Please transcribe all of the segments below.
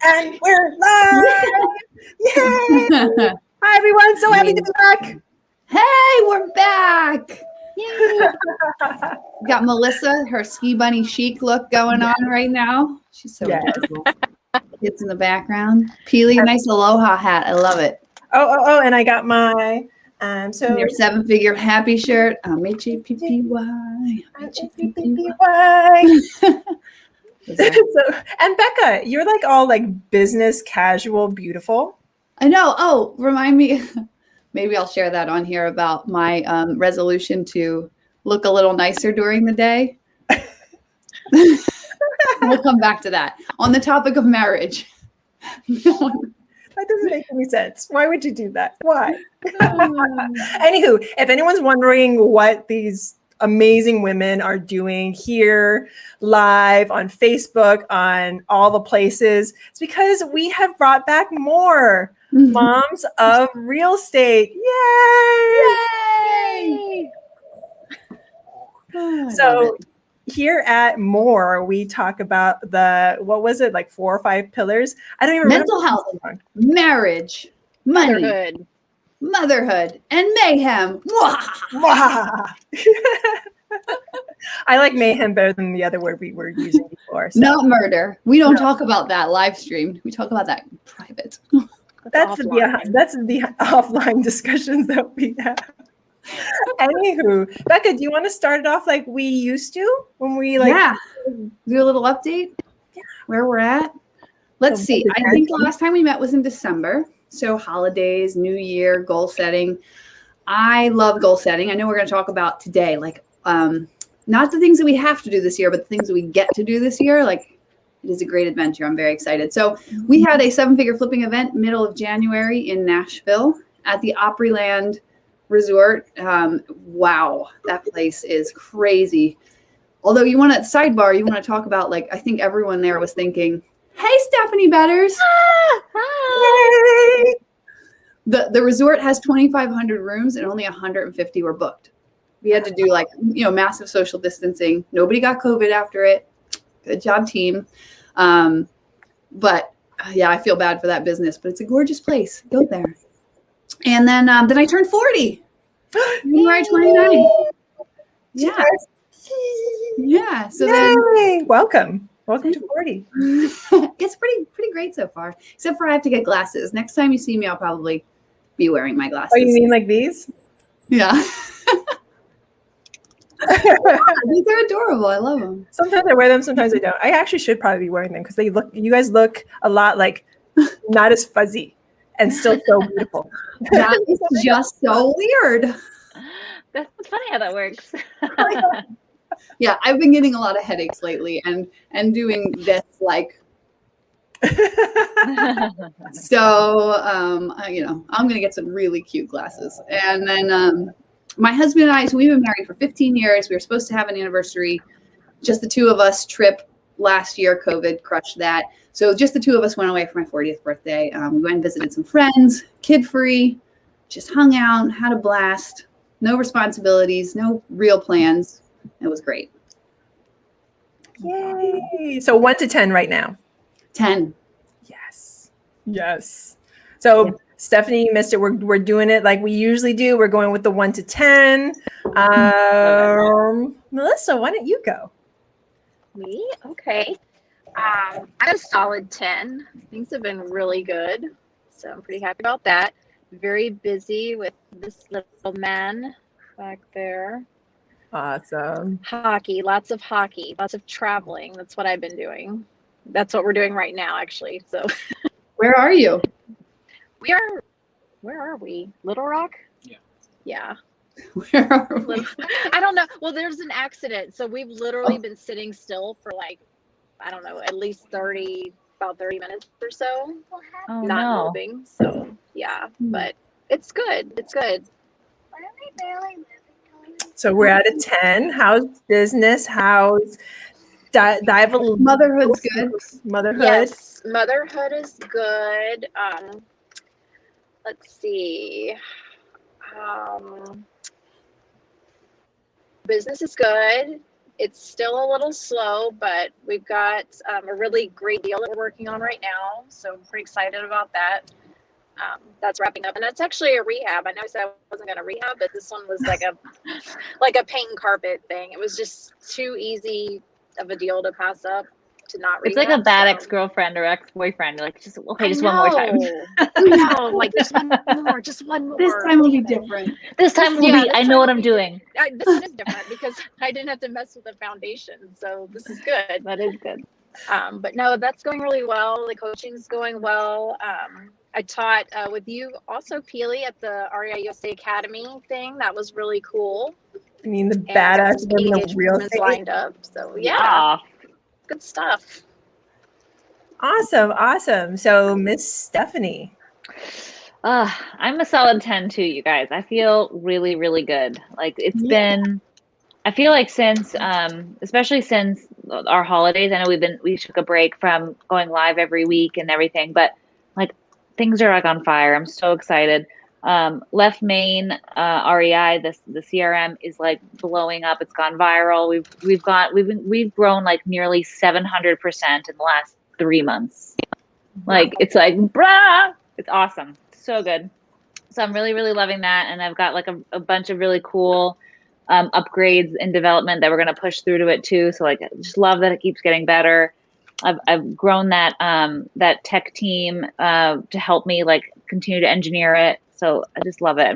And we're live! Yay! Hi, everyone. So happy to be back. Hey, we're back. Yay! We got Melissa, her ski bunny chic look going on right now. She's so adorable. Kids in the background. Peely, nice aloha hat. I love it. Oh, and I got my so Your 7-figure happy shirt. H-A-P-P-Y. H-A-P-P-Y. And Becca, you're like all like business casual, beautiful. I know. Oh, remind me. Maybe I'll share that on here about my resolution to look a little nicer during the day. We'll come back to that. On the topic of marriage. That doesn't make any sense. Why would you do that? Why? Anywho, if anyone's wondering what these amazing women are doing here live on Facebook, on all the places, it's because we have brought back more moms of real estate. Yay! Yay! So here at More, we talk about what was it, like 4 or 5 pillars? I don't even remember. Mental health, marriage, money, motherhood, and mayhem. I like mayhem better than the other word we were using before. So. Not murder. We don't talk about that live streamed. We talk about that in private. That's the offline discussions that we have. Anywho, Becca, do you want to start it off like we used to when we do a little update? Yeah, where we're at. Let's see. I think the last time we met was in December. So holidays, New Year, goal setting. I love goal setting. I know we're going to talk about today, like not the things that we have to do this year, but the things that we get to do this year. Like it is a great adventure. I'm very excited. So we had a 7-figure flipping event middle of January in Nashville at the Opryland Resort. Wow, that place is crazy. Although you want to talk about, like, I think everyone there was thinking, hey, Stephanie Betters. Hi. The resort has 2,500 rooms and only 150 were booked. We had to do massive social distancing. Nobody got COVID after it. Good job, team. But yeah, I feel bad for that business, but it's a gorgeous place. Go there. And then I turned 40. January 29th. Yeah. Yeah. So then welcome to 40. It's pretty great so far. Except for I have to get glasses. Next time you see me, I'll probably be wearing my glasses. Oh, you mean like these? Yeah. These are adorable. I love them. Sometimes I wear them, sometimes I don't. I actually should probably be wearing them because you guys look a lot like not as fuzzy and still so beautiful. That is just so weird. That's funny how that works. Yeah, I've been getting a lot of headaches lately and doing this like so I'm gonna get some really cute glasses. And then my husband and I, so we've been married for 15 years. We were supposed to have an anniversary, just the two of us trip last year. COVID crushed that. So just the two of us went away for my 40th birthday. We went and visited some friends, kid-free, just hung out, had a blast. No responsibilities, no real plans. It was great. Yay. So 1 to 10 right now. 10. Yes. So Stephanie, you missed it. We're doing it like we usually do. We're going with the 1 to 10. Melissa, why don't you go? Me? Okay. I'm a solid 10. Things have been really good. So I'm pretty happy about that. Very busy with this little man back there. Awesome. Hockey, lots of traveling. That's what I've been doing. That's what we're doing right now, actually. So Where are you? Where are we? Little Rock? Yeah. Where are we? I don't know. Well, there's an accident. So we've literally been sitting still for like, I don't know, at least about 30 minutes or so. Not moving. So yeah, but it's good. It's good. So we're at a 10. How's business? How's Motherhood's good. Motherhood? Yes, motherhood is good. Let's see. Business is good. It's still a little slow, but we've got a really great deal that we're working on right now. So I'm pretty excited about that. That's wrapping up, and that's actually a rehab. I know I said I wasn't going to rehab, but this one was like a paint and carpet thing. It was just too easy of a deal to pass up to not It's rehab. like a bad ex-girlfriend or ex-boyfriend. You're like, just one more time. No, like just one more. This time will be different. This time will be. I know what I'm doing. This is different because I didn't have to mess with the foundation, so this is good. That is good. But no, that's going really well. The coaching's going well. I taught with you also, Peely, at the REI USA Academy thing. That was really cool. I mean, the badass women of real estate lined up. So yeah, good stuff. Awesome. So Miss Stephanie. I'm a solid 10 too, you guys. I feel really, really good. Like it's been, I feel like since, especially since our holidays, I know we took a break from going live every week and everything, but like things are like on fire. I'm so excited. Left Main, REI, the CRM is like blowing up. It's gone viral. We've grown like nearly 700% in the last 3 months. Like it's like, brah, it's awesome. So good. So I'm really, really loving that. And I've got like a bunch of really cool upgrades in development that we're going to push through to it too. So like, I just love that it keeps getting better. I've grown that tech team to help me like continue to engineer it. So I just love it.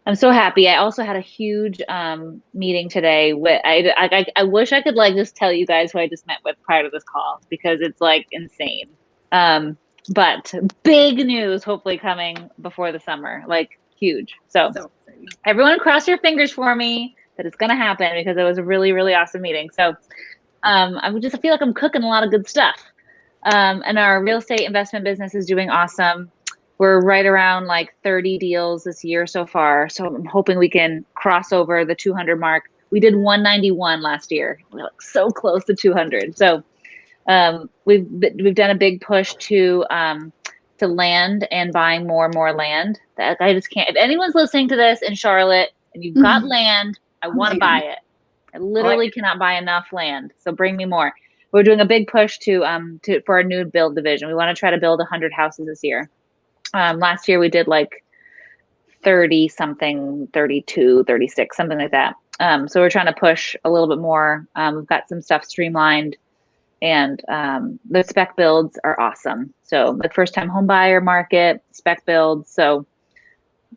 I'm so happy. I also had a huge meeting today with, I wish I could like just tell you guys who I just met with prior to this call because it's like insane. But big news hopefully coming before the summer, like huge. So everyone cross your fingers for me that it's going to happen because it was a really, really awesome meeting. So I feel like I'm cooking a lot of good stuff. And our real estate investment business is doing awesome. We're right around like 30 deals this year so far. So I'm hoping we can cross over the 200 mark. We did 191 last year. We're like so close to 200. So we've done a big push to land and buying more and more land. That I just can't. If anyone's listening to this in Charlotte and you've got land, I want to buy it. I literally cannot buy enough land. So bring me more. We're doing a big push for our new build division. We want to try to build 100 houses this year. Last year we did like 30 something, 32, 36, something like that. So we're trying to push a little bit more. We've got some stuff streamlined and the spec builds are awesome. So the first time home buyer market, spec builds. So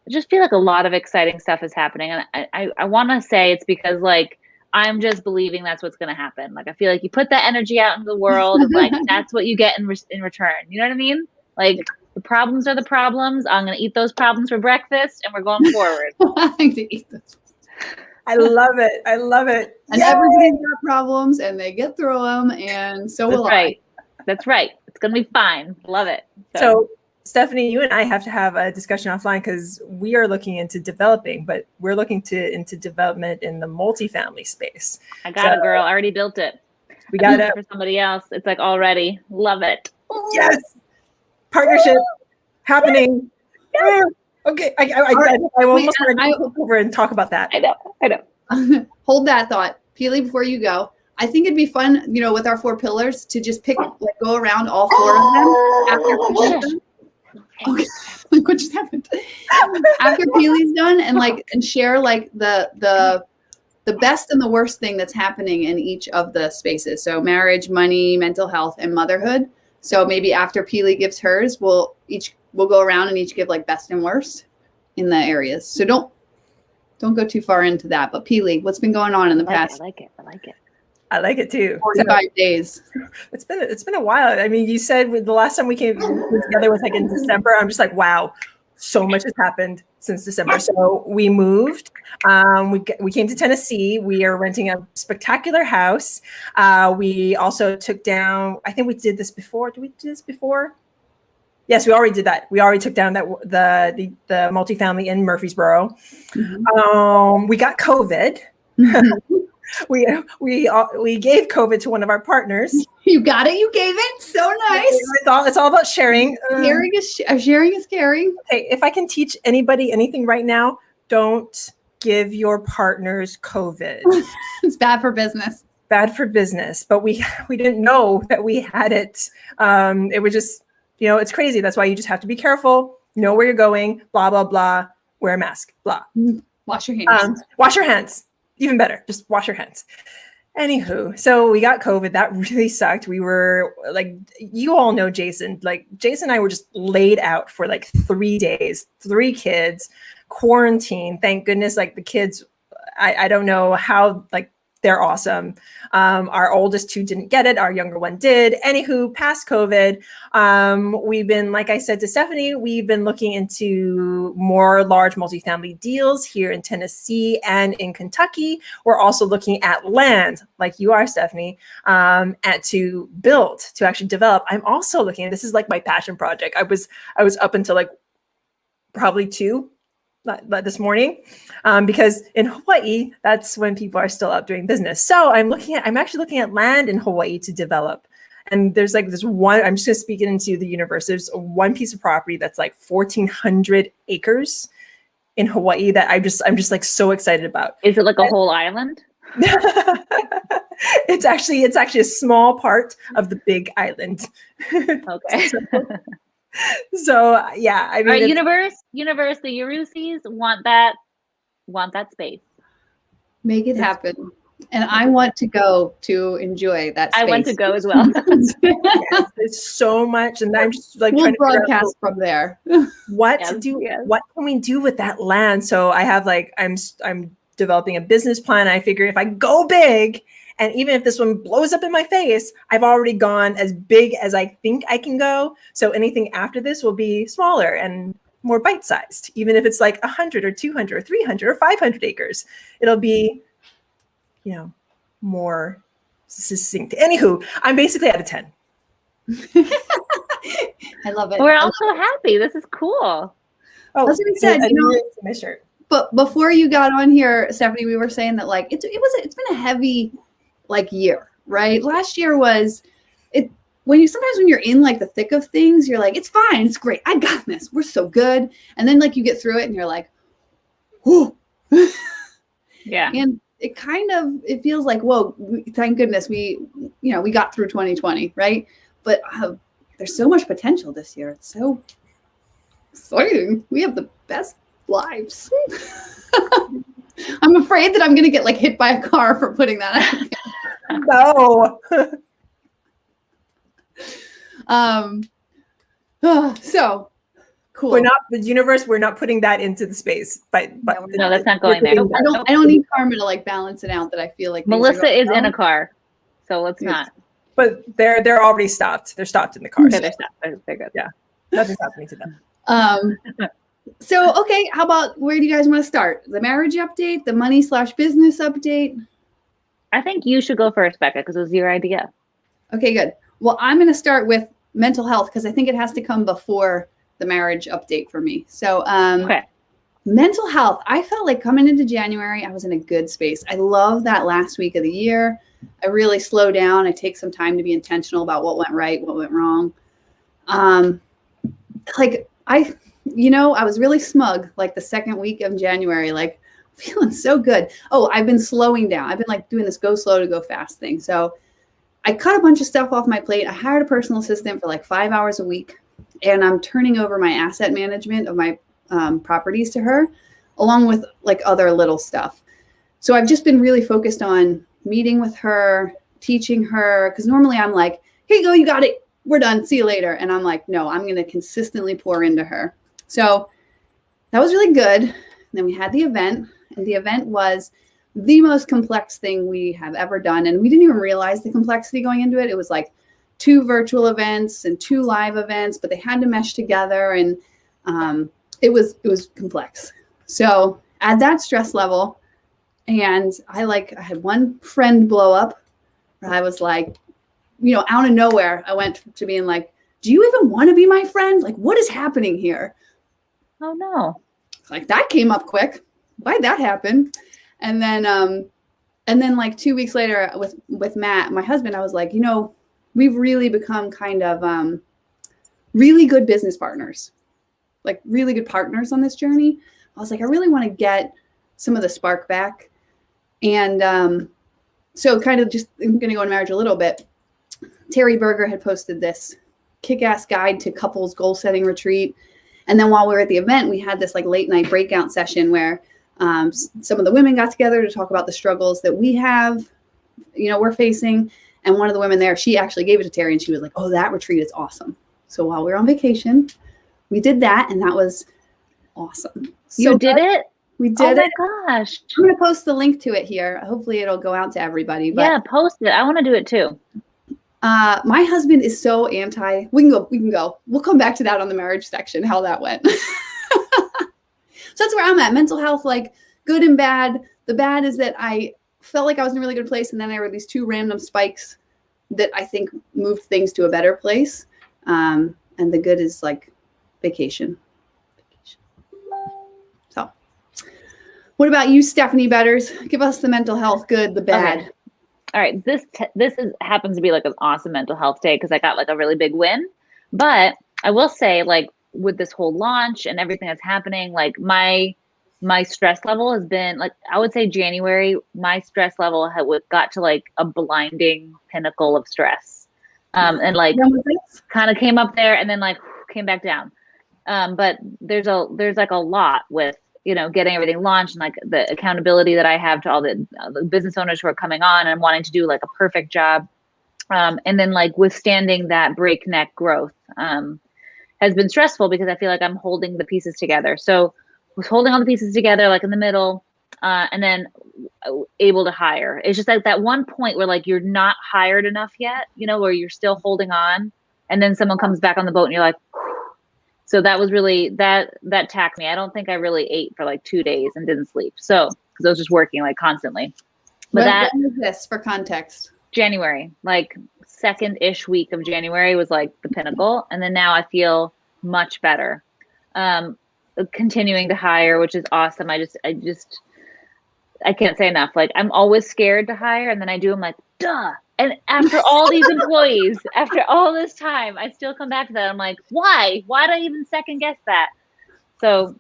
I just feel like a lot of exciting stuff is happening. And I want to say it's because like, I'm just believing that's what's going to happen. Like, I feel like you put that energy out into the world and like, that's what you get in return. You know what I mean? Like the problems are the problems. I'm going to eat those problems for breakfast and we're going forward. I like to eat those. I love it. And everybody's got problems and they get through them. And so will I. That's right. It's going to be fine. Love it. So Stephanie, you and I have to have a discussion offline because we are looking into developing, but we're looking into development in the multifamily space. I got it, girl. I already built it. We got it for somebody else. It's like already. Love it. Yes. Partnership happening. Yeah. Okay. I almost want to go over and talk about that. I know. Hold that thought. Peely, before you go, I think it'd be fun, with our 4 pillars to just go around all 4 of them after Peely's done. Okay. What just happened? After Peely's done and share the best and the worst thing that's happening in each of the spaces. So marriage, money, mental health, and motherhood. So maybe after Peely gives hers, we'll go around and each give best and worst in the areas. So don't go too far into that. But Peely, what's been going on in the past? I like it. I like it too. 45 days. It's been a while. I mean, you said the last time we came together was in December. I'm just like, wow, so much has happened since December. So we moved. We came to Tennessee. We are renting a spectacular house. We also took down. I think we did this before. Did we do this before? Yes, we already did that. We already took down the multifamily in Murfreesboro. Mm-hmm. We got COVID. Mm-hmm. We gave COVID to one of our partners. You got it. You gave it. So nice. It's all about sharing. Sharing is caring. Okay, if I can teach anybody anything right now, don't give your partners COVID. It's bad for business. Bad for business, but we didn't know that we had it. It was just, it's crazy. That's why you just have to be careful, know where you're going, blah, blah, blah, wear a mask, blah. Wash your hands. Wash your hands. Even better, just wash your hands. Anywho, so we got COVID. That really sucked. We were like, you all know Jason. Like Jason and I were just laid out for like 3 days, 3 kids, quarantine. Thank goodness, like the kids, I don't know how, like they're awesome. Our oldest 2 didn't get it. Our younger one did. Anywho, past COVID, we've been, like I said to Stephanie, we've been looking into more large multifamily deals here in Tennessee and in Kentucky. We're also looking at land, like you are, Stephanie, and to build, to actually develop. I'm also looking at, this is like my passion project. I was up until like probably 2 this morning, because in Hawaii, that's when people are still up doing business. So I'm actually looking at land in Hawaii to develop. And there's like this one, I'm just gonna speak it into the universe. There's one piece of property that's like 1,400 acres in Hawaii that I'm just like so excited about. Is it like a whole island? It's actually a small part of the big island. Okay. So yeah, I mean, all right, universe, the Urusis want that space. Make it happen. And I want to go to enjoy that space. I want to go as well. Yes, there's so much, and I'm just like we'll trying to broadcast from there. What Yes, to do? yes. What can we do with that land? So I have like I'm developing a business plan. I figure if I go big, and even if this one blows up in my face, I've already gone as big as I think I can go. So anything after this will be smaller and more bite-sized, even if it's like 100 or 200 or 300 or 500 acres. It'll be, more succinct. Anywho, I'm basically out of 10. I love it. We're all so happy. This is cool. Oh, that's what we said. My shirt. But before you got on here, Stephanie, we were saying that like it's been a heavy like year, right? Last year was it when you're in like the thick of things, you're like, it's fine, it's great, I got this, we're so good. And then like you get through it and you're like, whoo. Yeah. And it feels like, whoa, thank goodness we got through 2020, right? But there's so much potential this year. It's so exciting. We have the best lives. I'm afraid that I'm going to get like hit by a car for putting that out. No. So cool. We're not putting that into the space, but no, that's not going there. I don't need karma to like balance it out that I feel like Melissa is in a car, so let's not. But they're already stopped. They're stopped in the car. Okay, they're stopped. They're good. Yeah. Nothing's happening to them. So, okay, how about where do you guys want to start? The marriage update, the money/business update? I think you should go first, Becca, because it was your idea. Okay, good. Well, I'm going to start with mental health because I think it has to come before the marriage update for me. So, okay. Mental health. I felt like coming into January, I was in a good space. I love that last week of the year. I really slow down. I take some time to be intentional about what went right, what went wrong. I was really smug like the second week of January, like feeling so good. Oh, I've been slowing down. I've been like doing this go slow to go fast thing. So I cut a bunch of stuff off my plate. I hired a personal assistant for like 5 hours a week, and I'm turning over my asset management of my properties to her, along with like other little stuff. So I've just been really focused on meeting with her, teaching her, because normally I'm like, here you go, you got it, we're done, see you later. And I'm like, no, I'm going to consistently pour into her. So that was really good. And then we had the event, and the event was the most complex thing we have ever done. And we didn't even realize the complexity going into it. It was like 2 virtual events and 2 live events, but they had to mesh together. And it was complex. So add that stress level. And I had one friend blow up where I was like, out of nowhere, I went to being like, do you even want to be my friend? Like, what is happening here? Oh no. Like that came up quick. Why'd that happen? And then like 2 weeks later with Matt, my husband, I was like, we've really become kind of really good business partners, like really good partners on this journey. I was like, I really want to get some of the spark back. And so kind of just, I'm going to go in marriage a little bit. Terry Berger had posted this kick-ass guide to couples goal setting retreat. And then while we were at the event, we had this like late night breakout session where some of the women got together to talk about the struggles that we have, we're facing. And one of the women there, she actually gave it to Terry and she was like, oh, that retreat is awesome. So while we were on vacation, we did that. And that was awesome. You did it? We did it. Oh my gosh. I'm going to post the link to it here. Hopefully it'll go out to everybody. But, yeah, post it. I want to do it too. My husband is so anti. We can go. We'll come back to that on the marriage section, how that went. So that's where I'm at. Mental health, like good and bad. The bad is that I felt like I was in a really good place. And then I had these 2 random spikes that I think moved things to a better place. And the good is like vacation. So what about you, Stephanie Betters? Give us the mental health good, the bad. Okay. All right. This happens to be like an awesome mental health day because I got like a really big win. But I will say, like, with this whole launch and everything that's happening, like my stress level has been like, I would say January, my stress level got to like a blinding pinnacle of stress. And like kind of came up there and then like came back down. But there's like a lot with, getting everything launched and like the accountability that I have to all the business owners who are coming on and wanting to do like a perfect job. And then like withstanding that breakneck growth, has been stressful because I feel like I'm holding the pieces together. So I was holding all the pieces together, like in the middle, and then able to hire. It's just like that one point where like you're not hired enough yet, where you're still holding on, and then someone comes back on the boat and you're like, whew. So that was really that tacked me. I don't think I really ate for like 2 days and didn't sleep. So because I was just working like constantly. But when was this for context? January, like second-ish week of January was like the pinnacle. And then now I feel much better. Continuing to hire, which is awesome. I can't say enough. Like I'm always scared to hire. And then I do, I'm like, duh. And after all these employees, after all this time, I still come back to that. I'm like, why did I even second guess that? So,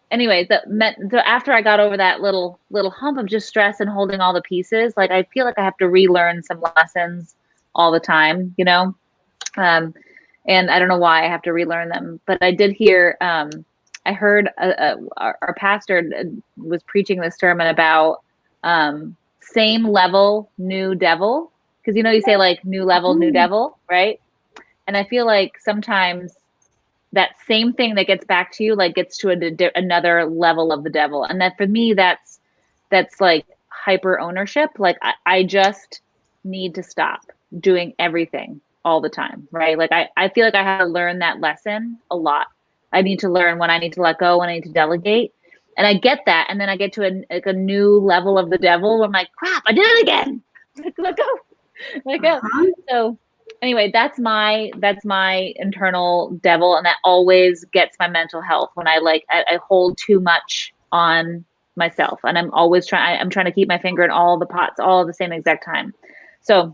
anyway, so after I got over that little hump of just stress and holding all the pieces, like I feel like I have to relearn some lessons all the time, and I don't know why I have to relearn them. But I did hear, I heard our pastor was preaching this sermon about same level, new devil, because you say like new level, new devil, right? And I feel like sometimes that same thing that gets back to you, like gets to another level of the devil. And that for me, that's like hyper ownership. Like I just need to stop doing everything all the time, right? Like I feel like I have to learn that lesson a lot. I need to learn when I need to let go, when I need to delegate. And I get that. And then I get to a new level of the devil where I'm like, crap, I did it again. Let go. Let go. So anyway, that's my internal devil, and that always gets my mental health when I hold too much on myself, and I'm always trying to keep my finger in all the pots all at the same exact time. So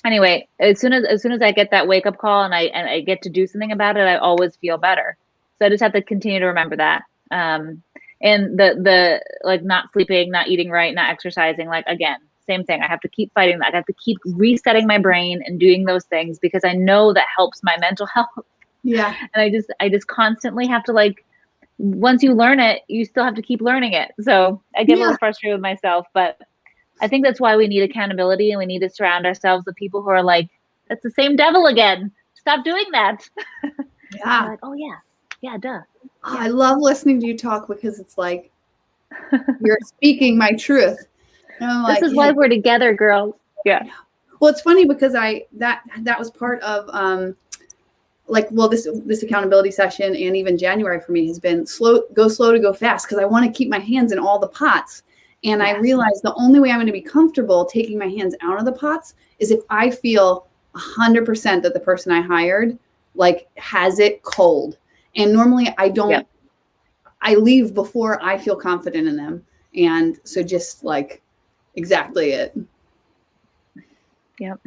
anyway, as soon as I get that wake up call and I get to do something about it, I always feel better. So I just have to continue to remember that. And the like not sleeping, not eating right, not exercising, like again, same thing. I have to keep fighting that. I have to keep resetting my brain and doing those things because I know that helps my mental health. Yeah. And I just constantly have to, like, once you learn it, you still have to keep learning it. So I get a little frustrated with myself, but I think that's why we need accountability, and we need to surround ourselves with people who are like, that's the same devil again. Stop doing that. Yeah. Like, oh yeah. Yeah, duh. Oh, I love listening to you talk because it's like you're speaking my truth. And I'm like, this is why we're together, girls. Yeah. Well, it's funny because that was part of this accountability session, and even January for me has been go slow to go fast, because I want to keep my hands in all the pots. And I realized the only way I'm going to be comfortable taking my hands out of the pots is if I feel 100% that the person I hired like has it cold. And normally I don't. Yep. I leave before I feel confident in them. And so just like exactly it. Yep.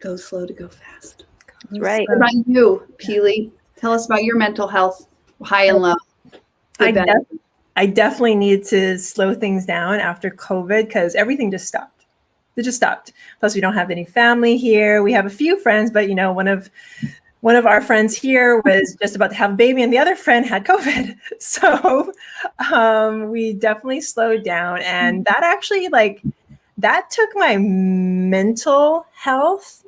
Go slow to go fast. That's right. What about you, Peely? Tell us about your mental health, high and low. I definitely need to slow things down after COVID because everything just stopped. It just stopped. Plus, we don't have any family here. We have a few friends, but one of our friends here was just about to have a baby, and the other friend had COVID. So we definitely slowed down, and that actually that took my mental health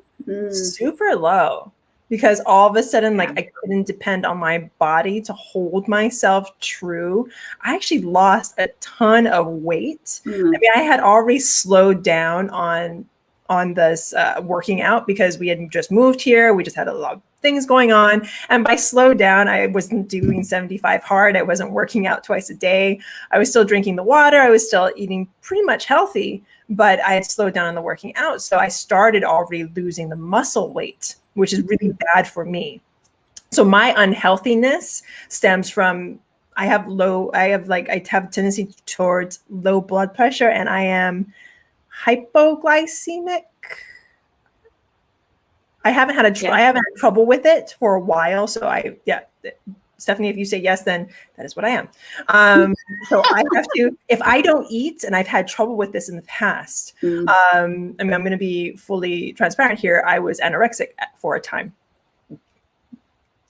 super low. Because all of a sudden, I couldn't depend on my body to hold myself true. I actually lost a ton of weight. I mean, I had already slowed down on this working out because we had just moved here. We just had a lot of things going on. And by slow down, I wasn't doing 75 hard. I wasn't working out twice a day. I was still drinking the water. I was still eating pretty much healthy, but I had slowed down on the working out. So I started already losing the muscle weight, which is really bad for me. So my unhealthiness stems from I have a tendency towards low blood pressure, and I am hypoglycemic. I haven't had trouble with it for a while. So Stephanie, if you say yes, then that is what I am. So I have to, if I don't eat, and I've had trouble with this in the past, I mean, I'm going to be fully transparent here. I was anorexic for a time.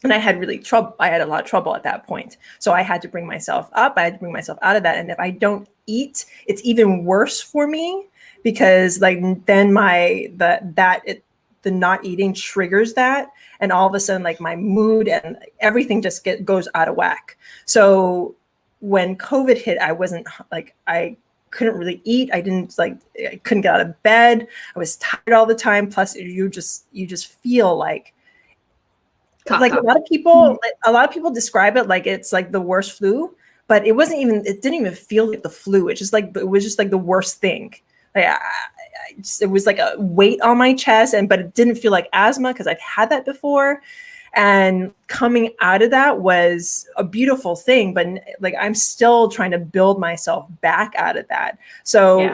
And I had a lot of trouble at that point. So I had to bring myself up. I had to bring myself out of that. And if I don't eat, it's even worse for me because then the not eating triggers that. And all of a sudden, my mood and everything just goes out of whack. So when COVID hit, I wasn't I couldn't really eat. I couldn't get out of bed. I was tired all the time. Plus you just feel like a lot of people describe it like it's like the worst flu, but it didn't even feel like the flu. It was just like the worst thing. It was like a weight on my chest, but it didn't feel like asthma because I'd had that before. And coming out of that was a beautiful thing, but I'm still trying to build myself back out of that. So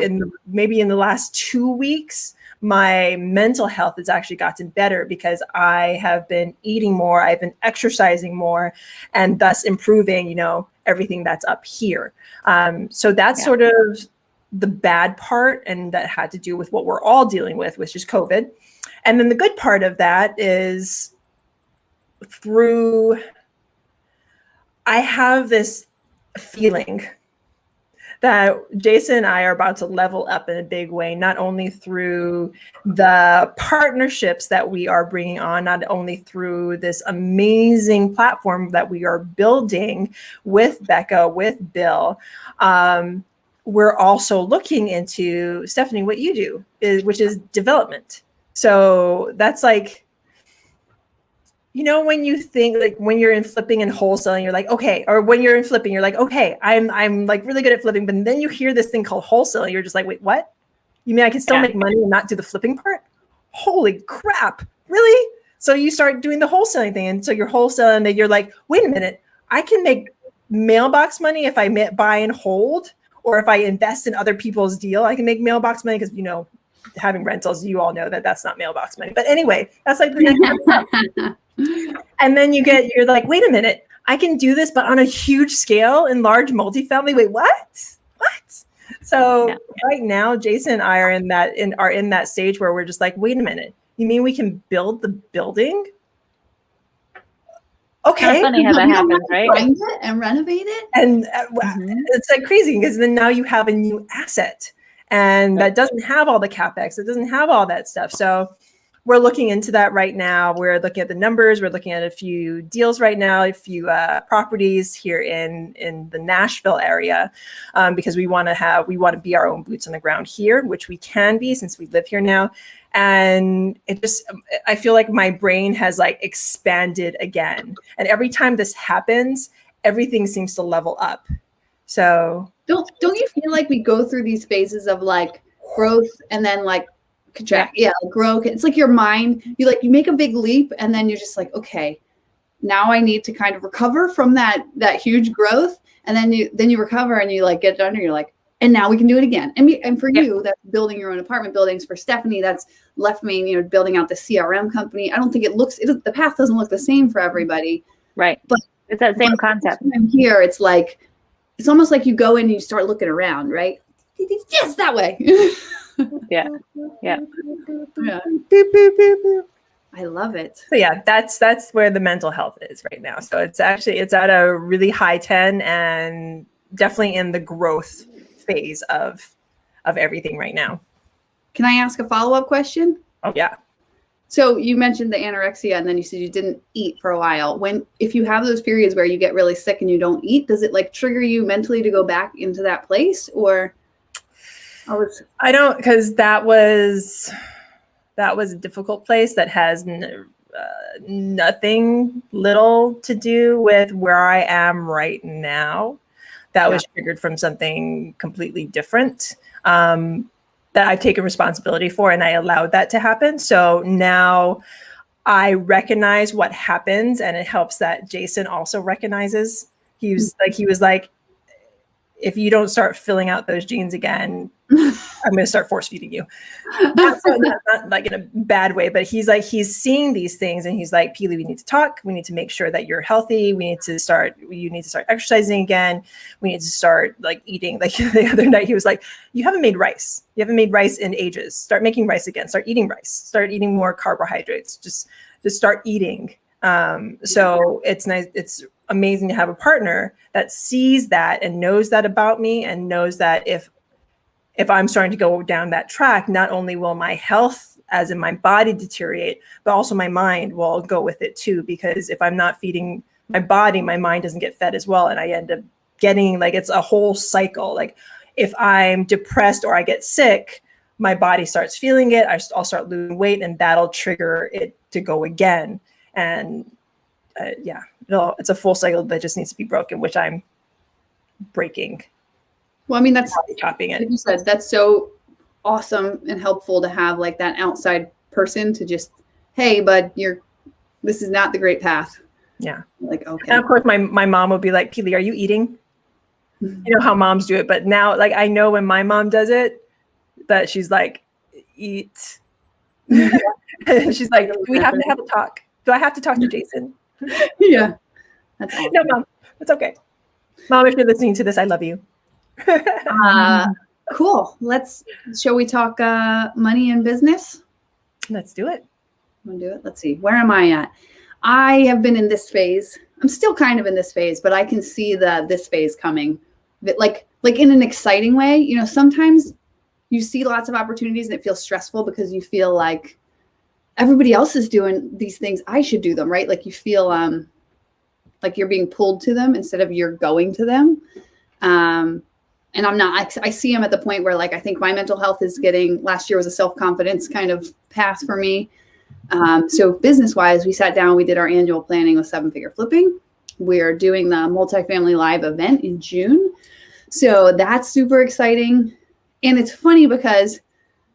maybe in the last 2 weeks, my mental health has actually gotten better because I have been eating more, I've been exercising more, and thus improving, everything that's up here. So that's sort of the bad part, and that had to do with what we're all dealing with, which is COVID. And then the good part of that is I have this feeling that Jason and I are about to level up in a big way, not only through the partnerships that we are bringing on, not only through this amazing platform that we are building with Becca, with Bill. We're also looking into, Stephanie, what you do, which is development. So that's when you think when you're in flipping and wholesaling, you're like, okay, or when you're in flipping, you're like, okay, I'm really good at flipping, but then you hear this thing called wholesaling, you're just like, wait, what? You mean I can still make money and not do the flipping part? Holy crap, really? So you start doing the wholesaling thing, and so you're wholesaling, and then you're like, wait a minute, I can make mailbox money if I buy and hold, or if I invest in other people's deal, I can make mailbox money because having rentals, you all know that that's not mailbox money. But anyway, that's the next. And then you're like, wait a minute, I can do this, but on a huge scale in large multifamily. Wait, what? So right now, Jason and I are in that stage where we're just like, wait a minute, you mean we can build the building? Okay. It's funny how that happens, right? Find it and renovate it. And it's crazy because then now you have a new asset, and that doesn't have all the CapEx. It doesn't have all that stuff. So we're looking into that right now. We're looking at the numbers. We're looking at a few deals right now, a few properties here in the Nashville area, because we want to be our own boots on the ground here, which we can be since we live here now. And I feel like my brain has expanded again. And every time this happens, everything seems to level up. So don't you feel like we go through these phases of growth and then contract? Growth. It's like your mind, you make a big leap, and then you're just like, okay, now I need to kind of recover from that huge growth. And then you recover and you get done, and you're like, and now we can do it again. And for you, that's building your own apartment buildings. For Stephanie, that's Left Main, building out the CRM company. I don't think the path doesn't look the same for everybody. Right. But it's that same concept. Here, it's it's almost like you go in and you start looking around, right? Yes, that way. Yeah. Yeah. I love it. So yeah, that's where the mental health is right now. So it's at a really high 10 and definitely in the growth phase of everything right now. Can I ask a follow-up question? Oh yeah. So you mentioned the anorexia, and then you said you didn't eat for a while. If you have those periods where you get really sick and you don't eat, does it like trigger you mentally to go back into that place, or? I don't, because that was a difficult place that has nothing little to do with where I am right now. That was triggered from something completely different. That I've taken responsibility for, and I allowed that to happen. So now I recognize what happens, and it helps that Jason also recognizes. He was like, if you don't start filling out those genes again, I'm going to start force feeding you. Not like in a bad way, but he's seeing these things, and he's like, Peely, we need to talk. We need to make sure that you're healthy. You need to start exercising again. We need to start like eating. Like the other night, he was like, you haven't made rice. You haven't made rice in ages. Start making rice again. Start eating rice. Start eating more carbohydrates. Just start eating. So it's nice. It's amazing to have a partner that sees that and knows that about me, and knows that if I'm starting to go down that track, not only will my health, as in my body, deteriorate, but also my mind will go with it too. Because if I'm not feeding my body, my mind doesn't get fed as well. And I end up getting, like, it's a whole cycle. Like if I'm depressed or I get sick, my body starts feeling it. I'll start losing weight, and that'll trigger it to go again. And it's a full cycle that just needs to be broken, which I'm breaking. Well, I mean, that's chopping it. Like you said, that's so awesome and helpful to have like that outside person to just, hey, bud, this is not the great path. Yeah. Like, okay. And of course, my mom will be like, Peely, are you eating? You know how moms do it. But now, like, I know when my mom does it, that she's like, eat. She's like, do we have to have a talk? Do I have to talk to Jason? Yeah. That's awesome. No, Mom, it's okay. Mom, if you're listening to this, I love you. Cool. Shall we talk money and business? Let's do it. Want to do it? Let's see. Where am I at? I have been in this phase. I'm still kind of in this phase, but I can see this phase coming. That like in an exciting way. You know, sometimes you see lots of opportunities and it feels stressful because you feel like everybody else is doing these things. I should do them, right? Like you feel like you're being pulled to them instead of you're going to them. And I'm not, I see them at the point where like, I think my mental health is last year was a self-confidence kind of path for me. So business-wise, we sat down, we did our annual planning with 7-Figure Flipping. We're doing the multifamily live event in June. So that's super exciting. And it's funny because,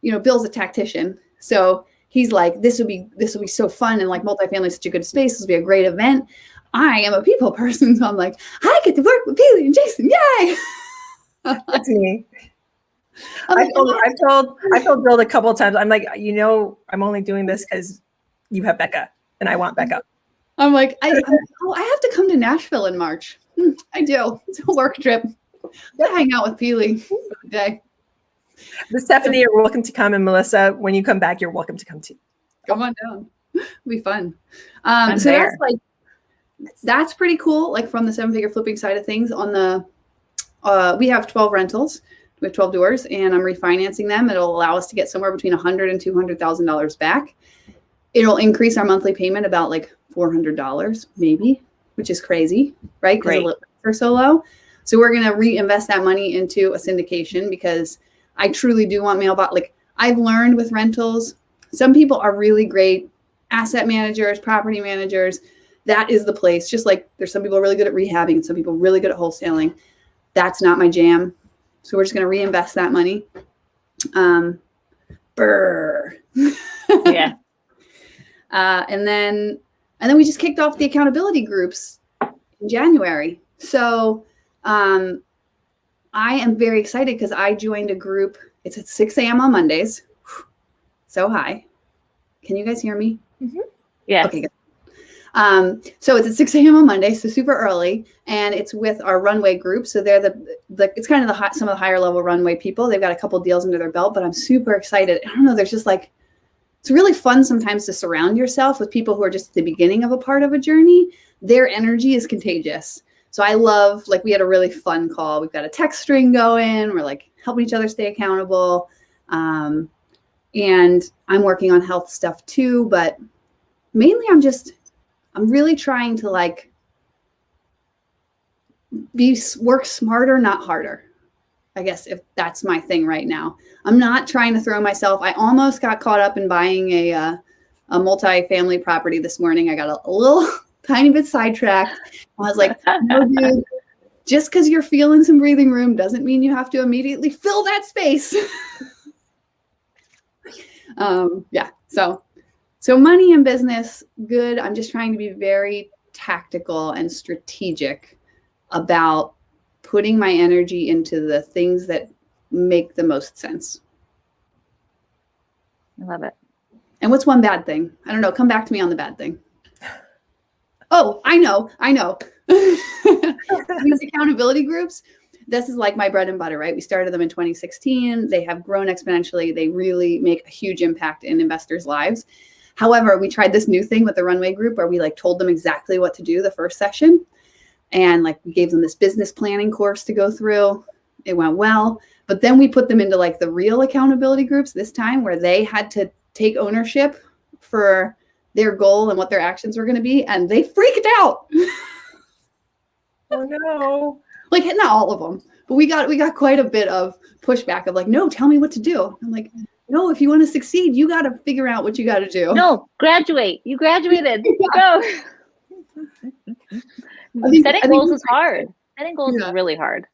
you know, Bill's a tactician. So he's like, this will be so fun. And like multifamily is such a good space. This will be a great event. I am a people person. So I'm like, I get to work with Peely and Jason. Yay. That's me. I've told Bill a couple of times. I'm like, you know, I'm only doing this because you have Becca, and I want Becca. I'm like, I have to come to Nashville in March. I do. It's a work trip. To hang out with Peely for the day. The Stephanie, you're welcome to come, and Melissa, when you come back, you're welcome to come too. Come on down. It'll be fun. So that's pretty cool. Like from the 7-Figure Flipping side of things, on the we have 12 rentals. We have 12 doors, and I'm refinancing them. It'll allow us to get somewhere between $100,000 and $200,000 back. It'll increase our monthly payment about like $400 maybe, which is crazy, right? Because the limits are so low. So we're going to reinvest that money into a syndication because I truly do want like I've learned with rentals, some people are really great asset managers, property managers. That is the place. Just like there's some people really good at rehabbing and some people really good at wholesaling. That's not my jam. So we're just going to reinvest that money. Yeah. And then we just kicked off the accountability groups in January. So I am very excited because I joined a group. It's at 6 a.m. on Mondays. So high. Can you guys hear me? Mm-hmm. Yeah. Okay, good. So it's at 6 a.m. on Monday, so super early, and it's with our runway group. So they're it's kind of some of the higher level runway people. They've got a couple deals under their belt, but I'm super excited. I don't know, there's just like, it's really fun sometimes to surround yourself with people who are just at the beginning of a part of a journey. Their energy is contagious. So I love, like, we had a really fun call. We've got a text string going. We're like helping each other stay accountable. And I'm working on health stuff too, but mainly I'm really trying to like work smarter, not harder. I guess if that's my thing right now. I'm not trying to throw myself. I almost got caught up in buying a multi-family property this morning. I got a little tiny bit sidetracked. I was like, no, dude, just because you're feeling some breathing room doesn't mean you have to immediately fill that space. Yeah. So money and business, good. I'm just trying to be very tactical and strategic about putting my energy into the things that make the most sense. I love it. And what's one bad thing? I don't know. Come back to me on the bad thing. Oh, I know. These accountability groups, this is like my bread and butter, right? We started them in 2016. They have grown exponentially. They really make a huge impact in investors' lives. However, we tried this new thing with the runway group where we like told them exactly what to do the first session. And like we gave them this business planning course to go through. It went well. But then we put them into like the real accountability groups this time where they had to take ownership for their goal and what their actions were going to be. And they freaked out. Oh no. Like not all of them, but we got quite a bit of pushback of like, no, tell me what to do. I'm like, no, if you want to succeed, you got to figure out what you got to do. No, graduate. You graduated. Go. Setting goals is hard. Setting goals is really hard.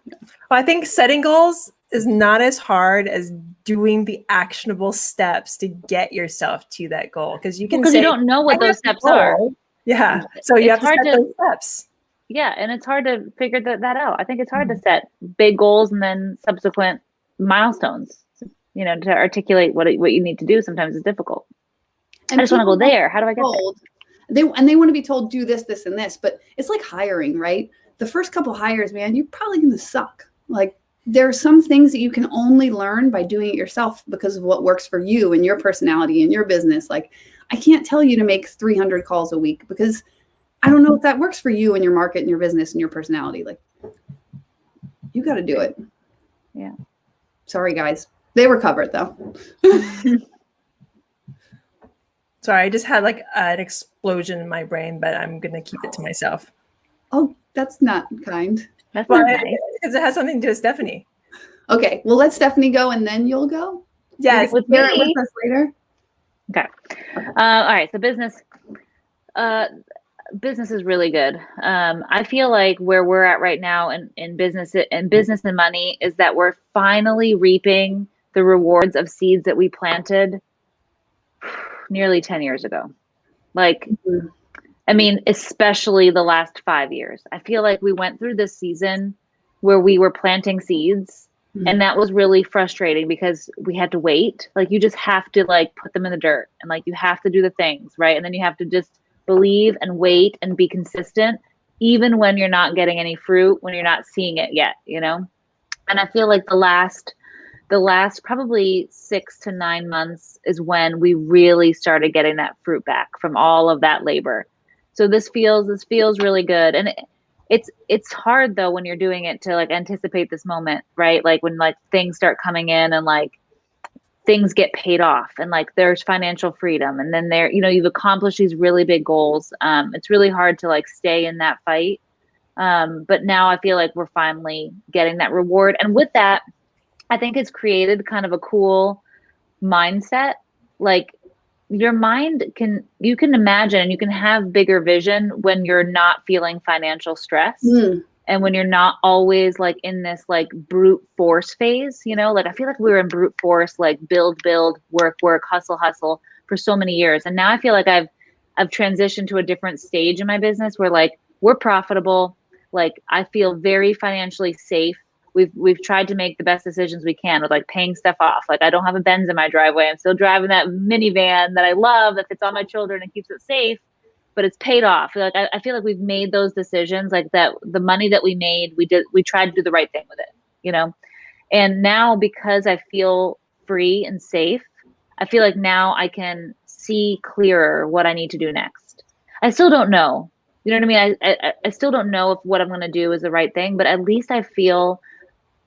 Well, I think setting goals is not as hard as doing the actionable steps to get yourself to that goal. Because you don't know what those steps are. Yeah. So you have to set those steps. Yeah. And it's hard to figure that out. I think it's hard to set big goals and then subsequent milestones, to articulate what you need to do. Sometimes it's difficult. And I just want to go there. How do I get there? They want to be told, do this, this, and this, but it's like hiring, right? The first couple hires, man, you're probably going to suck. Like there are some things that you can only learn by doing it yourself because of what works for you and your personality and your business. Like I can't tell you to make 300 calls a week because I don't know if that works for you and your market and your business and your personality. Like you got to do it. Yeah. Sorry, guys. They were covered though. Sorry, I just had like an explosion in my brain, but I'm going to keep it to myself. Oh, that's not kind. That's not nice. Because it has something to do with Stephanie. Okay, well, let Stephanie go and then you'll go. Yes. With us later. Okay. All right. So business is really good. I feel like where we're at right now in business and money is that we're finally reaping the rewards of seeds that we planted nearly 10 years ago. Like, I mean, especially the last 5 years. I feel like we went through this season where we were planting seeds and that was really frustrating because we had to wait. Like you just have to like put them in the dirt and like you have to do the things, right? And then you have to just believe and wait and be consistent, even when you're not getting any fruit, when you're not seeing it yet, And I feel like the last probably 6 to 9 months is when we really started getting that fruit back from all of that labor. So this feels really good. And it's hard though when you're doing it to like anticipate this moment, right? Like when like things start coming in and like things get paid off and like there's financial freedom and then you've accomplished these really big goals. It's really hard to like stay in that fight. But now I feel like we're finally getting that reward. And with that, I think it's created kind of a cool mindset. Like your mind you can imagine and you can have bigger vision when you're not feeling financial stress and when you're not always like in this like brute force phase, like I feel like we were in brute force, like build, work, hustle for so many years. And now I feel like I've transitioned to a different stage in my business where like we're profitable. Like I feel very financially safe. We've tried to make the best decisions we can with like paying stuff off. Like I don't have a Benz in my driveway. I'm still driving that minivan that I love that fits all my children and keeps it safe. but it's paid off. Like I feel like we've made those decisions, like that the money that we made, we tried to do the right thing with it, you know? And now because I feel free and safe, I feel like now I can see clearer what I need to do next. I still don't know. You know what I mean? I still don't know if what I'm going to do is the right thing, but at least I feel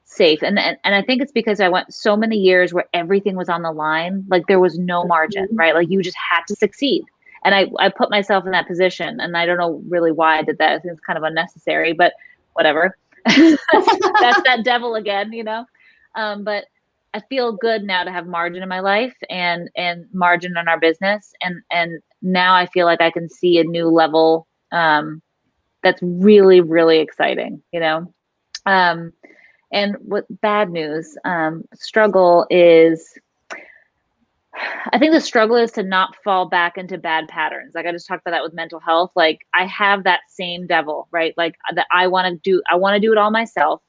safe. And I think it's because I went so many years where everything was on the line. Like there was no margin, right? Like you just had to succeed. And I put myself in that position, and I don't know really why I did that. I think it's kind of unnecessary, but whatever. That's that devil again, you know? But I feel good now to have margin in my life and margin in our business. And now I feel like I can see a new level that's really, really exciting, you know? And what bad news, struggle is, I think the struggle is to not fall back into bad patterns. Like I just talked about that with mental health. Like I have that same devil, right? Like that I want to do it all myself,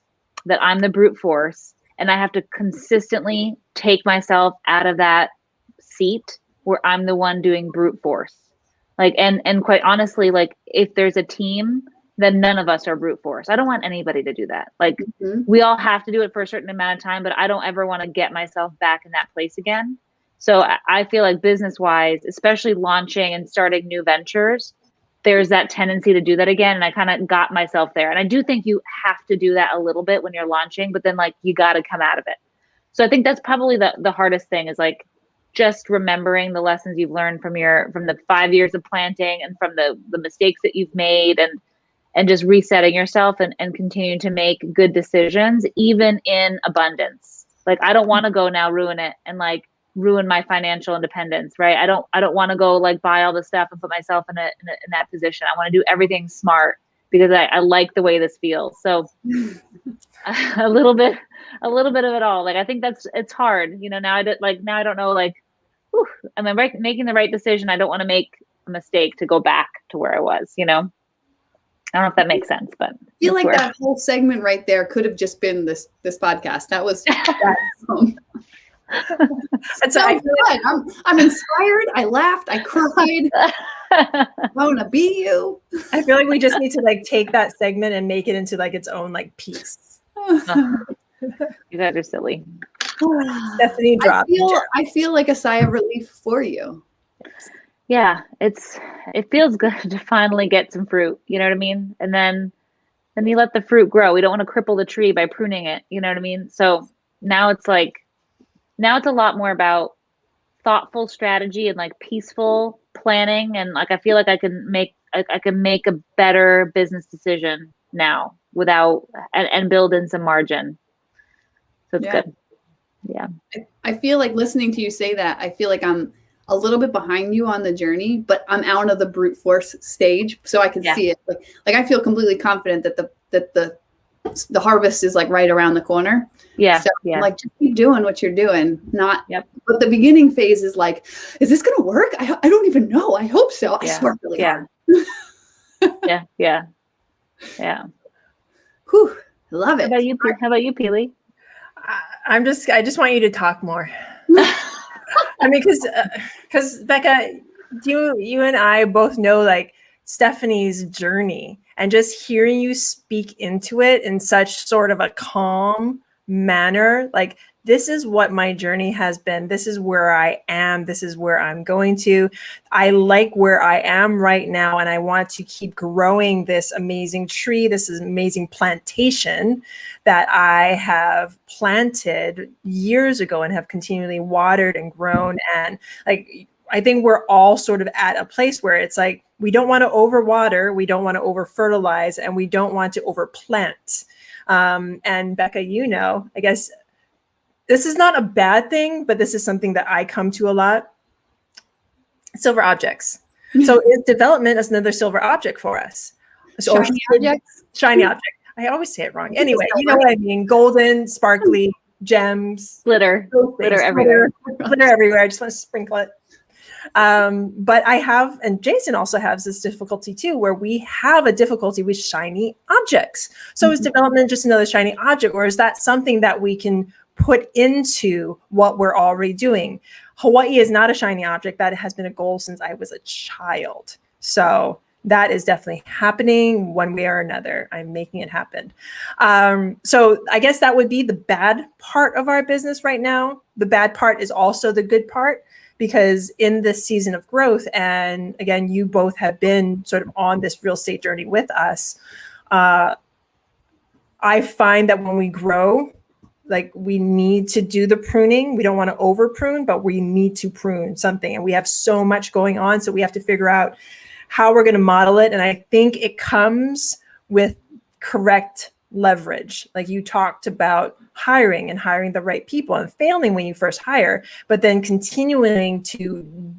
that I'm the brute force, and I have to consistently take myself out of that seat where I'm the one doing brute force. Like, and quite honestly, like if there's a team, then none of us are brute force. I don't want anybody to do that. Like we all have to do it for a certain amount of time, but I don't ever want to get myself back in that place again. So I feel like business wise, especially launching and starting new ventures, there's that tendency to do that again. And I kind of got myself there. And I do think you have to do that a little bit when you're launching, but then like you got to come out of it. So I think that's probably the hardest thing, is like just remembering the lessons you've learned from the 5 years of planting and from the mistakes that you've made, and just resetting yourself and continuing to make good decisions, even in abundance. Like I don't want to go now ruin it and like ruin my financial independence, right? I don't want to go like buy all the stuff and put myself in that position. I want to do everything smart because I like the way this feels. So a little bit of it all. Like I think it's hard, you know. Now I don't know, like, whew, am I making the right decision? I don't want to make a mistake to go back to where I was, you know. I don't know if that makes sense, but I feel like that whole segment right there could have just been this podcast. That was It's so good. I'm inspired. I laughed. I cried. I want to be you. I feel like we just need to like take that segment and make it into like its own like piece. You guys are silly. Stephanie dropped. I feel like a sigh of relief for you. Yeah, it feels good to finally get some fruit. You know what I mean? And then you let the fruit grow. We don't want to cripple the tree by pruning it. You know what I mean? So now it's a lot more about thoughtful strategy and like peaceful planning. And like, I feel like I can make a better business decision now without, and build in some margin. So it's good. Yeah. I feel like listening to you say that, I feel like I'm a little bit behind you on the journey, but I'm out of the brute force stage, so I can see it. Like I feel completely confident that the harvest is like right around the corner. Yeah. So like just keep doing what you're doing. Not. Yep. But the beginning phase is like, is this gonna work? I don't even know. I hope so. I swear really hard. Yeah. Whew. I love it. How about you, Peely? I just want you to talk more. I mean, because Becca, you and I both know like Stephanie's journey, and just hearing you speak into it in such sort of a calm manner, like this is what my journey has been. This is where I am. This is where I'm going to. I like where I am right now, and I want to keep growing this amazing tree, this amazing plantation that I have planted years ago and have continually watered and grown. And like, I think we're all sort of at a place where it's like, we don't want to overwater, we don't want to over fertilize, and we don't want to overplant. And Becca, you know, I guess this is not a bad thing, but this is something that I come to a lot. Silver objects. So is development as another silver object for us? So shiny object. I always say it wrong. Anyway, you know what I mean. Golden, sparkly, gems. Glitter everywhere. Glitter everywhere. I just want to sprinkle it. But I have, and Jason also has this difficulty too, where we have a difficulty with shiny objects. So is development just another shiny object, or is that something that we can put into what we're already doing? Hawaii is not a shiny object. That has been a goal since I was a child. So that is definitely happening one way or another. I'm making it happen. So I guess that would be the bad part of our business right now. The bad part is also the good part, because in this season of growth, and again, you both have been sort of on this real estate journey with us. I find that when we grow, like, we need to do the pruning. We don't want to over prune, but we need to prune something. And we have so much going on. So we have to figure out how we're going to model it. And I think it comes with correct leverage. Like you talked about hiring and hiring the right people and failing when you first hire, but then continuing to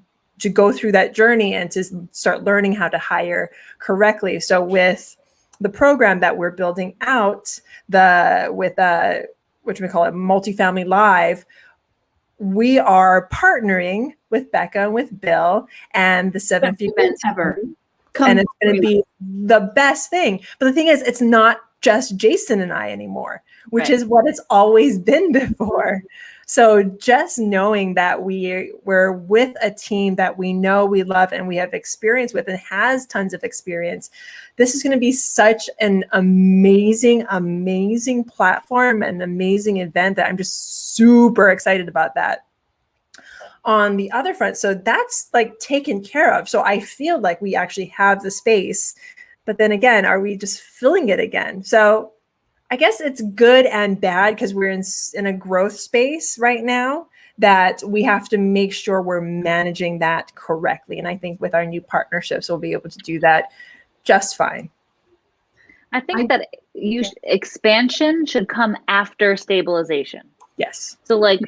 go through that journey and to start learning how to hire correctly. So with the program that we're building out, which we call it Multifamily Live, we are partnering with Becca and with Bill and the 7 Figure ever. And it's going to be the best thing. But the thing is, it's not just Jason and I anymore, which is what it's always been before. So just knowing that we're with a team that we know, we love, and we have experience with and has tons of experience, this is going to be such an amazing, amazing platform and amazing event that I'm just super excited about that. On the other front, so that's like taken care of. So I feel like we actually have the space, but then again, are we just filling it again? So I guess it's good and bad, because we're in a growth space right now that we have to make sure we're managing that correctly. And I think with our new partnerships, we'll be able to do that just fine. I think that expansion should come after stabilization. Yes. So like,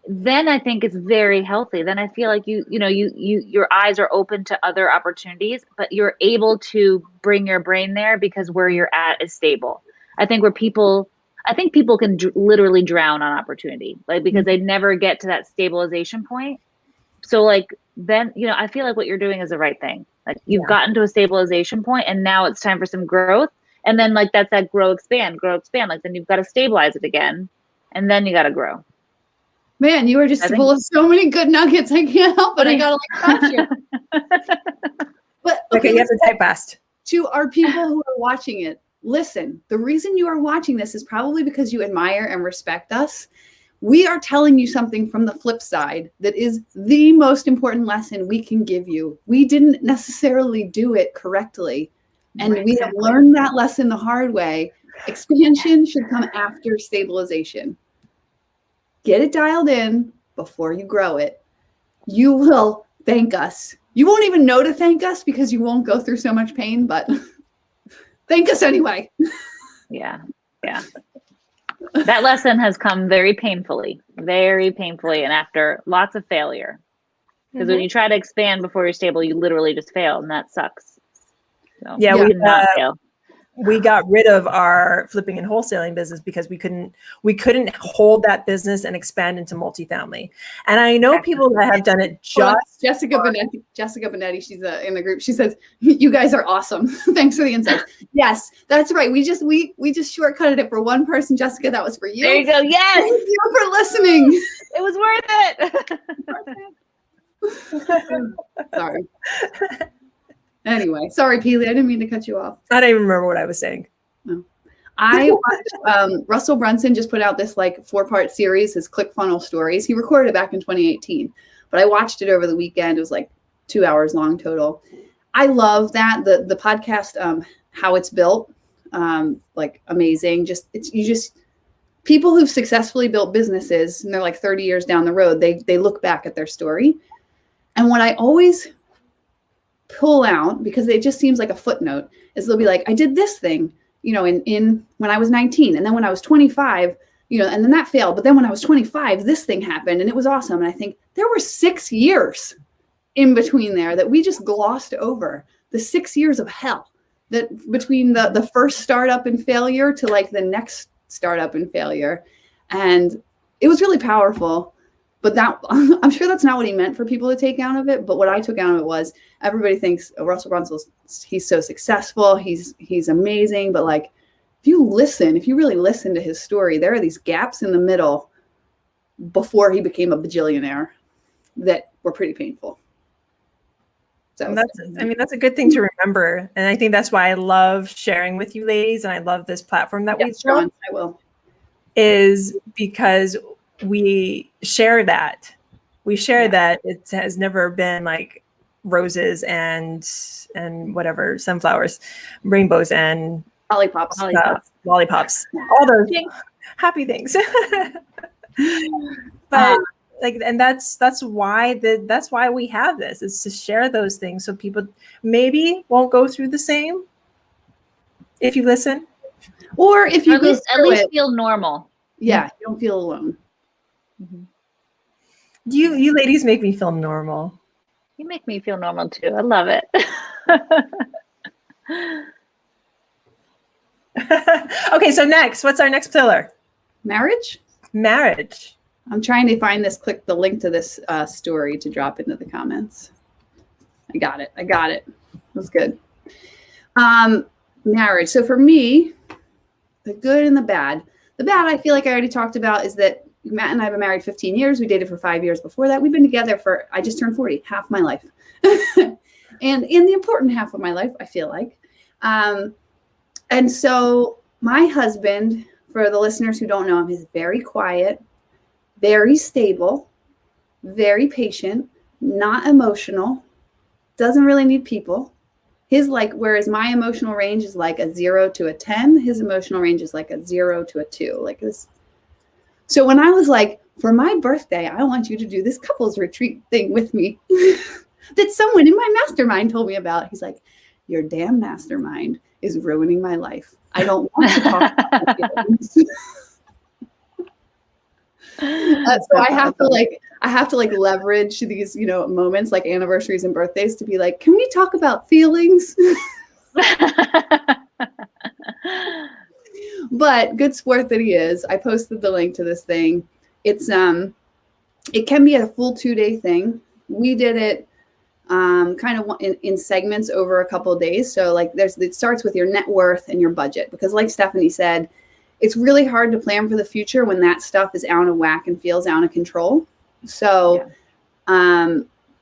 then I think it's very healthy. Then I feel like your eyes are open to other opportunities, but you're able to bring your brain there because where you're at is stable. I think people can literally drown on opportunity, like, because they never get to that stabilization point. So like, then, I feel like what you're doing is the right thing. Like you've gotten to a stabilization point and now it's time for some growth. And then like, that's that grow, expand. Like then you've got to stabilize it again. And then you got to grow. Man, you are just full of so many good nuggets. I can't help it. I gotta like touch you. But okay, you have to type fast. To our people who are watching it, listen, the reason you are watching this is probably because you admire and respect us. We are telling you something from the flip side that is the most important lesson we can give you. We didn't necessarily do it correctly. And we have learned that lesson the hard way. Expansion should come after stabilization. Get it dialed in before you grow it. You will thank us. You won't even know to thank us because you won't go through so much pain, but thank us anyway. Yeah. That lesson has come very painfully, and after lots of failure. Because when you try to expand before you're stable, you literally just fail, and that sucks. So, we did not fail. We got rid of our flipping and wholesaling business because we couldn't hold that business and expand into multifamily. And I know people that have done it Jessica Benetti, she's in the group. She says, "You guys are awesome. Thanks for the insights." Yes, that's right. We just shortcutted it for one person, Jessica. That was for you. There you go. Yes. Thank you for listening. It was worth it. Sorry. Anyway, sorry, Peely. I didn't mean to cut you off. I don't even remember what I was saying. No. I watched, Russell Brunson just put out this like 4-part series, his ClickFunnels stories. He recorded it back in 2018, but I watched it over the weekend. It was like 2 hours long total. I love that the podcast, How It's Built, like amazing. People who've successfully built businesses and they're like 30 years down the road, they look back at their story. And what I always pull out, because it just seems like a footnote, is they'll be like, I did this thing, in when I was 19, and then when I was 25, and then that failed. But then when I was 25, this thing happened and it was awesome. And I think there were 6 years in between there that we just glossed over. The 6 years of hell that between the first startup and failure to like the next startup and failure. And it was really powerful. But that, I'm sure that's not what he meant for people to take out of it. But what I took out of it was everybody thinks Russell Brunson, he's so successful. He's amazing. But like, if you really listen to his story, there are these gaps in the middle before he became a bajillionaire that were pretty painful. So and that's a good thing to remember. And I think that's why I love sharing with you ladies. And I love this platform that we've built. I will. Is because we share that. We share that it has never been like roses and whatever, sunflowers, rainbows and Lollipops. Lollipops. All those happy things. But and that's why we have this, is to share those things so people maybe won't go through the same if you listen. Or if you at least feel normal. Yeah, you don't feel alone. Mm-hmm. You ladies make me feel normal. You make me feel normal too. I love it. Okay, so next, what's our next pillar? Marriage. I'm trying to find this. Click the link to this story to drop into the comments. I got it. It was good. Marriage. So for me, the good and the bad. The bad, I feel like I already talked about, is that Matt and I have been married 15 years. We dated for 5 years before that. We've been together I just turned 40, half my life. And in the important half of my life, I feel like. And so my husband, for the listeners who don't know him, is very quiet, very stable, very patient, not emotional, doesn't really need people. Whereas my emotional range is like a 0 to a 10, his emotional range is like a 0 to a 2, like this. So when I was like, for my birthday, I want you to do this couples retreat thing with me that someone in my mastermind told me about. He's like, your damn mastermind is ruining my life. I don't want to talk about my feelings. So I have to leverage these, moments like anniversaries and birthdays to be like, can we talk about feelings? But good sport that he is. I posted the link to this thing. It's it can be a full 2-day thing. We did it kind of in segments over a couple of days. So it starts with your net worth and your budget, because like Stephanie said, it's really hard to plan for the future when that stuff is out of whack and feels out of control. So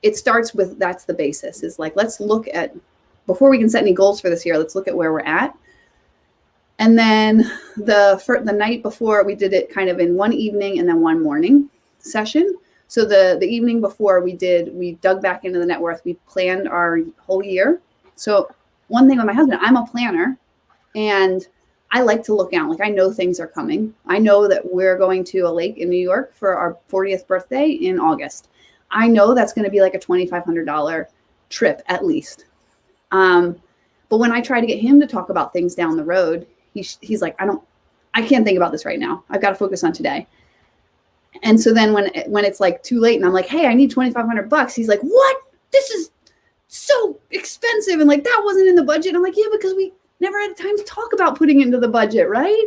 it starts with, that's the basis, is like, let's look at, before we can set any goals for this year, let's look at where we're at. And then the night before, we did it kind of in one evening and then one morning session. So the evening before we dug back into the net worth. We planned our whole year. So one thing with my husband, I'm a planner, and I like to look out. Like, I know things are coming. I know that we're going to a lake in New York for our 40th birthday in August. I know that's going to be like a $2,500 trip at least. But when I try to get him to talk about things down the road, he's like, I can't think about this right now. I've got to focus on today. And so then when it's like too late and I'm like, hey, I need $2,500, he's like, what? This is so expensive. And like, that wasn't in the budget. I'm like, yeah, because we never had time to talk about putting into the budget, right?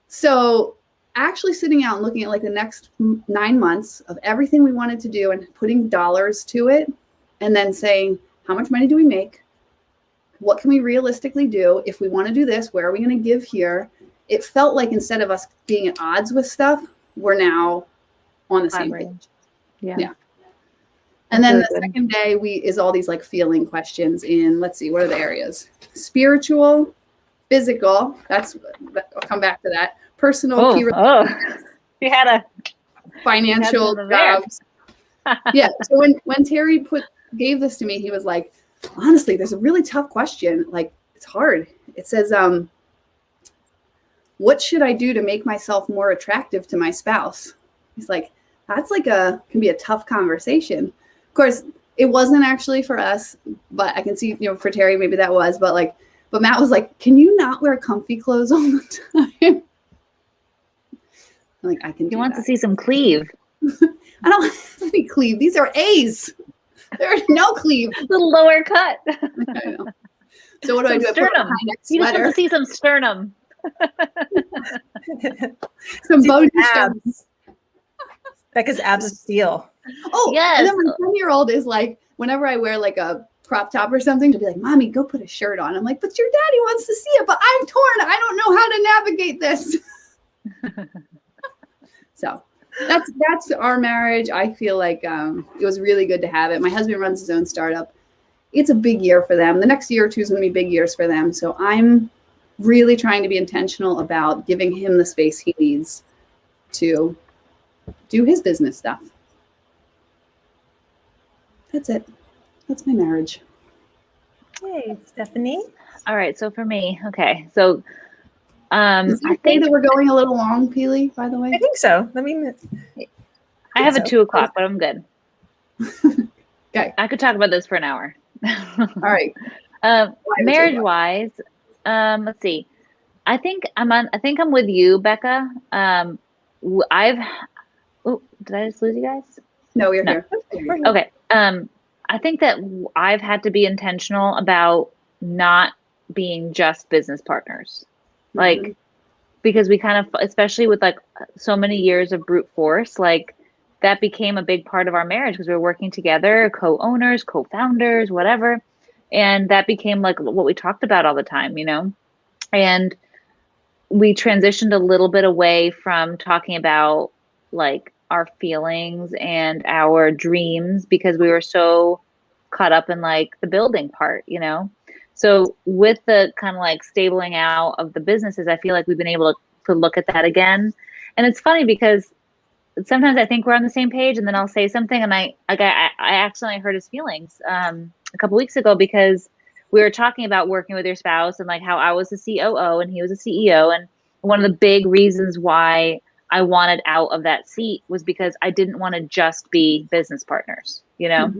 So actually sitting out and looking at like the next 9 months of everything we wanted to do and putting dollars to it, and then saying, how much money do we make? What can we realistically do? If we want to do this, where are we going to give here? It felt like instead of us being at odds with stuff, we're now on the same page. Yeah. And then the second day is all these like feeling questions in, let's see, what are the areas? Spiritual, physical, I'll come back to that. Personal, you had a financial, jobs. Yeah. So when Terry gave this to me, he was like, honestly, there's a really tough question. Like, it's hard. It says, what should I do to make myself more attractive to my spouse? He's like, that's can be a tough conversation. Of course, it wasn't actually for us, but I can see, for Terry, maybe that was, but Matt was like, can you not wear comfy clothes all the time? I'm like, I can do that. He wants to see some cleave. I don't have any cleave. These are A's. There's no cleave. The lower cut. I know. So what do I do? Sternum. You just want to see some sternum. Some bone abs. Becca's abs of steel. Oh, yes. And then my 10-year-old is like, whenever I wear like a crop top or something, to be like, Mommy, go put a shirt on. I'm like, but your daddy wants to see it, but I'm torn. I don't know how to navigate this. So that's our marriage. I feel like it was really good to have it. My husband runs his own startup, it's a big year for them. The next year or two is going to be big years for them. So I'm really trying to be intentional about giving him the space he needs to do his business stuff. That's it. That's my marriage. Hey, Stephanie. All right. So for me, okay. So Is it okay that we're going a little long, Peely, by the way? I think so. I have a 2 o'clock, but I'm good. Okay. I could talk about this for an hour. All right. Marriage wise, let's see. I think I'm with you, Becca. Oh, did I just lose you guys? No, we're here. Okay. I think that I've had to be intentional about not being just business partners. Like, because we kind of, especially with like so many years of brute force, like that became a big part of our marriage because we were working together, co-owners, co-founders, whatever. And that became like what we talked about all the time, you know? And we transitioned a little bit away from talking about like our feelings and our dreams because we were so caught up in like the building part, you know? So with the kind of like stabling out of the businesses, I feel like we've been able to look at that again. And it's funny because sometimes I think we're on the same page and then I'll say something and I accidentally hurt his feelings a couple weeks ago because we were talking about working with your spouse and like how I was the COO and he was a CEO. And one of the big reasons why I wanted out of that seat was because I didn't want to just be business partners, you know?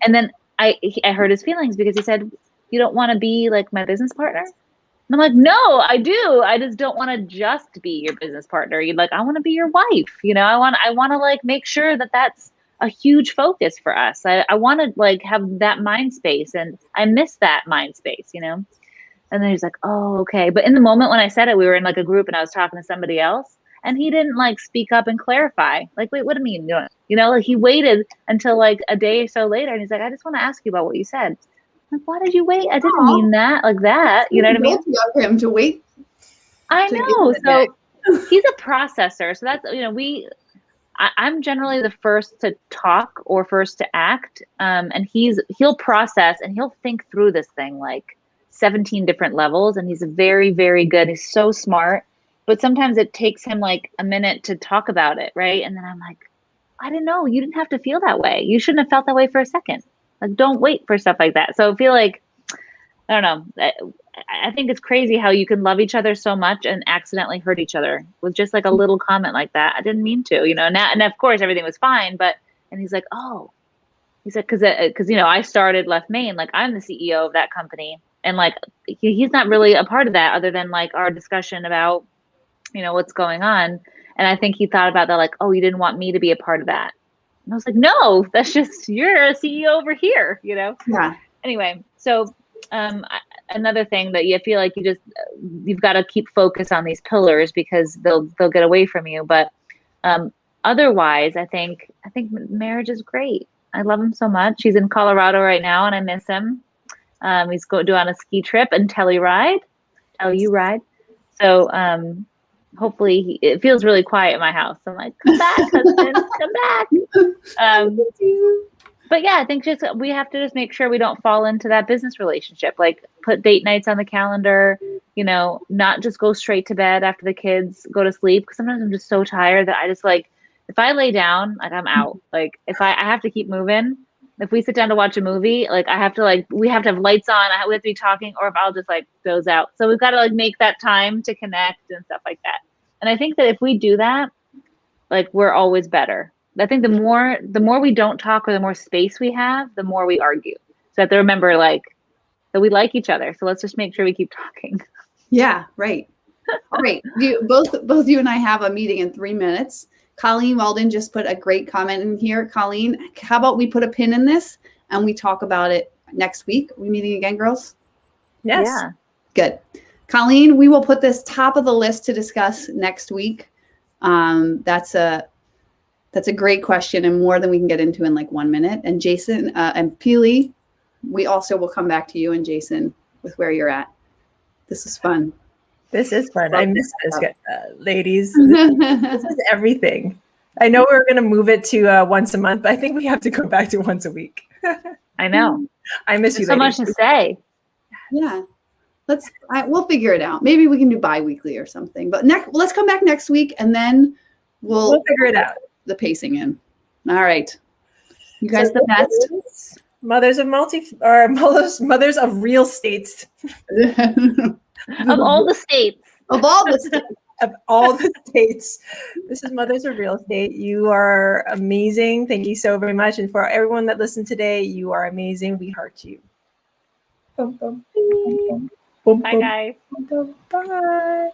And then I hurt his feelings because he said, you don't want to be like my business partner? And I'm like, no, I do. I just don't want to just be your business partner. You're like, I want to be your wife. You know, I want to like make sure that that's a huge focus for us. I want to like have that mind space and I miss that mind space, you know? And then he's like, oh, okay. But in the moment when I said it, we were in like a group and I was talking to somebody else and he didn't like speak up and clarify. Like, wait, what do you mean? You know, like he waited until like a day or so later and he's like, I just want to ask you about what you said. Like, why did you wait? I didn't mean that like that. You know what I mean? Of him to wait. I know. So he's a processor. So that's, you know, I'm generally the first to talk or first to act. And he'll process and he'll think through this thing like 17 different levels. And he's very, very good. He's so smart. But sometimes it takes him like a minute to talk about it. Right. And then I'm like, I didn't know. You didn't have to feel that way. You shouldn't have felt that way for a second. Like, don't wait for stuff like that. So I feel like, I don't know. I think it's crazy how you can love each other so much and accidentally hurt each other with just like a little comment like that. I didn't mean to, you know, and of course everything was fine, and he's like, oh, he said, cause you know, I started Left Main, like I'm the CEO of that company. And like, he's not really a part of that other than like our discussion about, you know, what's going on. And I think he thought about that, like, oh, you didn't want me to be a part of that. And I was like, no, that's just, you're a CEO over here, you know? Yeah. Anyway, so another thing that you feel like you've got to keep focus on these pillars because they'll get away from you. But otherwise, I think marriage is great. I love him so much. He's in Colorado right now, and I miss him. He's going to do on a ski trip and Telluride. So hopefully it feels really quiet in my house. I'm like, come back, husband, come back. But yeah, I think we have to just make sure we don't fall into that business relationship. Like put date nights on the calendar, you know, not just go straight to bed after the kids go to sleep. Because sometimes I'm just so tired that I just like, if I lay down, like I'm out. Like if I have to keep moving. If we sit down to watch a movie, like I have to like, we have to have lights on. We have to be talking, or if I'll just like doze out. So we've got to like make that time to connect and stuff like that. And I think that if we do that, like we're always better. I think the more we don't talk or the more space we have, the more we argue. So I have to remember like that we like each other. So let's just make sure we keep talking. Yeah, right. All right. Both you and I have a meeting in 3 minutes. Colleen Weldon just put a great comment in here. Colleen, how about we put a pin in this and we talk about it next week? Are we meeting again, girls? Yes. Yeah. Good. Colleen, we will put this top of the list to discuss next week. That's a great question and more than we can get into in like 1 minute. And Jason and Peely, we also will come back to you and Jason with where you're at. This is fun. This is fun. I miss this, ladies. This is everything. I know we're going to move it to once a month, but I think we have to go back to once a week. I know. I miss you. There's so much to say. Yeah. We'll figure it out. Maybe we can do bi-weekly or something. But let's come back next week and then we'll figure it out. The pacing in. All right. You guys the best. Mothers of real states. Of all the states. Of all the states. Of all the states. This is Mothers of Real Estate. You are amazing. Thank you so very much. And for everyone that listened today, you are amazing. We heart you. Bum, bum, bum, bum, Bye, guys. bum, bye.